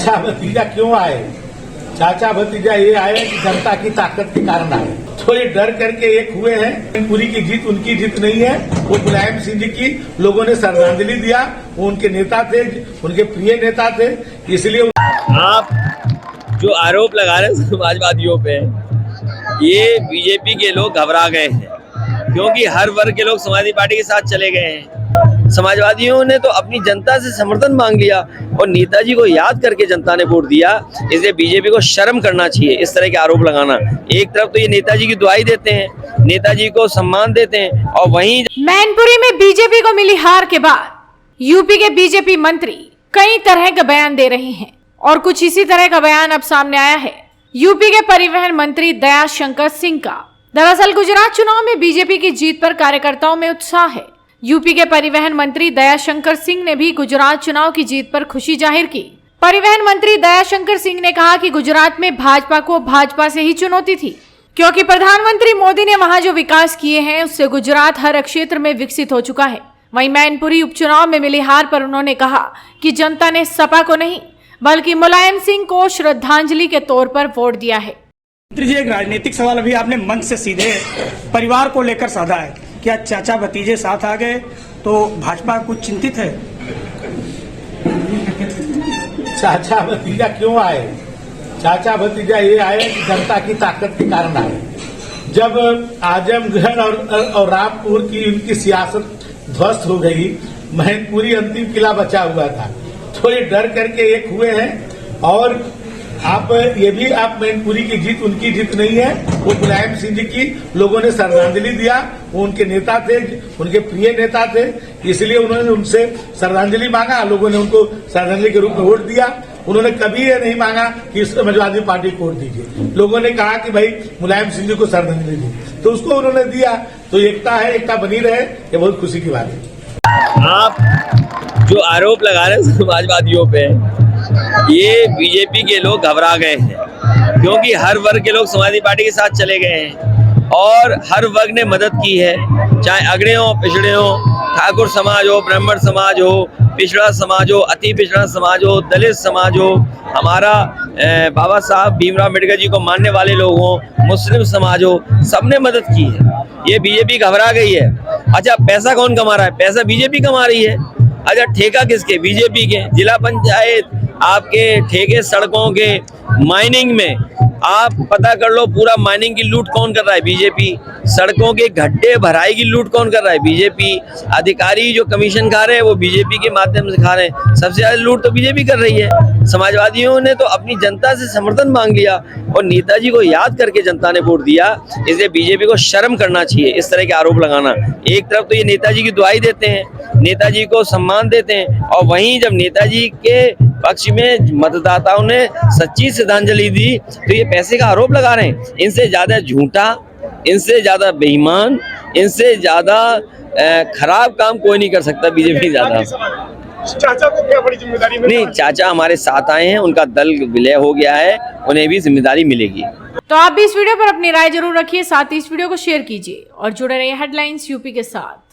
चाचा भतीजा क्यों आए? चाचा भतीजा ये आए कि जनता की ताकत के कारण आए। थोड़े डर करके एक हुए हैं। मैनपुरी की जीत उनकी जीत नहीं है, वो मुलायम सिंह जी की लोगों ने श्रद्धांजलि दिया। वो उनके नेता थे, उनके प्रिय नेता थे, इसलिए आप जो आरोप लगा रहे हैं समाजवादियों पे, ये बीजेपी के लोग घबरा गए हैं क्योंकि हर वर्ग के लोग समाजवादी पार्टी के साथ चले गए हैं। समाजवादियों ने तो अपनी जनता से समर्थन मांग लिया और नेताजी को याद करके जनता ने वोट दिया। इसलिए बीजेपी को शर्म करना चाहिए इस तरह के आरोप लगाना। एक तरफ तो ये नेताजी की दुआई देते हैं, नेताजी को सम्मान देते हैं, और वहीं मैनपुरी में बीजेपी को मिली हार के बाद यूपी के बीजेपी मंत्री कई तरह के बयान दे रहे हैं और कुछ इसी तरह का बयान अब सामने आया है यूपी के परिवहन मंत्री दयाशंकर सिंह का। दरअसल गुजरात चुनाव में बीजेपी की जीत पर कार्यकर्ताओं में उत्साह है। यूपी के परिवहन मंत्री दयाशंकर सिंह ने भी गुजरात चुनाव की जीत पर खुशी जाहिर की। परिवहन मंत्री दयाशंकर सिंह ने कहा कि गुजरात में भाजपा को भाजपा से ही चुनौती थी, क्योंकि प्रधानमंत्री मोदी ने वहां जो विकास किए हैं उससे गुजरात हर क्षेत्र में विकसित हो चुका है। वहीं मैनपुरी उपचुनाव में मिली हार पर उन्होंने कहा कि जनता ने सपा को नहीं बल्कि मुलायम सिंह को श्रद्धांजलि के तौर पर वोट दिया है। मंत्री जी, एक राजनीतिक सवाल अभी आपने मंच से सीधे परिवार को लेकर साधा है। क्या चाचा भतीजे साथ आ गए तो भाजपा कुछ चिंतित है? चाचा भतीजा क्यों आए? चाचा भतीजा ये आए कि जनता की ताकत के कारण आए। जब आजमगढ़ और रामपुर की उनकी सियासत ध्वस्त हो गई, मैनपुरी अंतिम किला बचा हुआ था। थोड़े डर करके एक हुए हैं। और आप मैनपुरी की जीत उनकी जीत नहीं है, वो मुलायम सिंह जी की लोगों ने श्रद्धांजलि दिया। वो उनके नेता थे, उनके प्रिय नेता थे, इसलिए उन्होंने उनसे श्रद्धांजलि मांगा। लोगों ने उनको श्रद्धांजलि के रूप में वोट दिया। उन्होंने कभी ये नहीं मांगा कि समाजवादी पार्टी को वोट दीजिए। लोगों ने कहा कि भाई मुलायम सिंह जी को श्रद्धांजलि दी, तो उसको उन्होंने दिया। तो एकता है, एकता बनी रहे, ये बहुत खुशी की बात है। आप जो आरोप लगा रहे हैं समाजवादियों पे, ये बीजेपी के लोग घबरा गए हैं क्योंकि हर वर्ग के लोग समाजवादी पार्टी के साथ चले गए हैं और हर वर्ग ने मदद की है, चाहे अग्रणी हो, पिछड़े हो, ठाकुर समाज हो, ब्राह्मण समाज हो, पिछड़ा समाज हो, अति पिछड़ा समाज हो, दलित समाज हो, हमारा बाबा साहब भीमराव अम्बेडकर जी को मानने वाले लोग हो, मुस्लिम समाज हो, सबने मदद की है। ये बीजेपी घबरा गई है। अच्छा, पैसा कौन कमा रहा है? पैसा बीजेपी कमा रही है। अच्छा, ठेका किसके? बीजेपी के। जिला पंचायत आपके ठेके सड़कों के, माइनिंग में आप पता कर लो, पूरा माइनिंग की लूट कौन कर रहा है? बीजेपी। सड़कों के गड्ढे भराई की लूट कौन कर रहा है? बीजेपी। अधिकारी जो कमीशन खा रहे हैं वो बीजेपी के माध्यम से खा रहे हैं। सबसे ज्यादा लूट तो बीजेपी कर रही है। समाजवादियों ने तो अपनी जनता से समर्थन मांग लिया और नेताजी को याद करके जनता ने वोट दिया। इसलिए बीजेपी को शर्म करना चाहिए इस तरह के आरोप लगाना। एक तरफ तो ये नेताजी की दुआई देते हैं, नेताजी को सम्मान देते हैं, और वहीं जब नेताजी के पक्ष में मतदाताओं ने सच्ची श्रद्धांजलि दी तो ये पैसे का आरोप लगा रहे हैं। इनसे ज्यादा झूठा, इनसे ज्यादा बेईमान, इनसे ज्यादा खराब काम कोई नहीं कर सकता बीजेपी ज्यादा। चाचा को क्या बड़ी जिम्मेदारी नहीं, चाचा हमारे साथ आए हैं, उनका दल विलय हो गया है, उन्हें भी जिम्मेदारी मिलेगी। तो आप भी इस वीडियो पर अपनी राय जरूर रखिए, साथ ही इस वीडियो को शेयर कीजिए और जुड़े रहिए हेडलाइंस यूपी के साथ।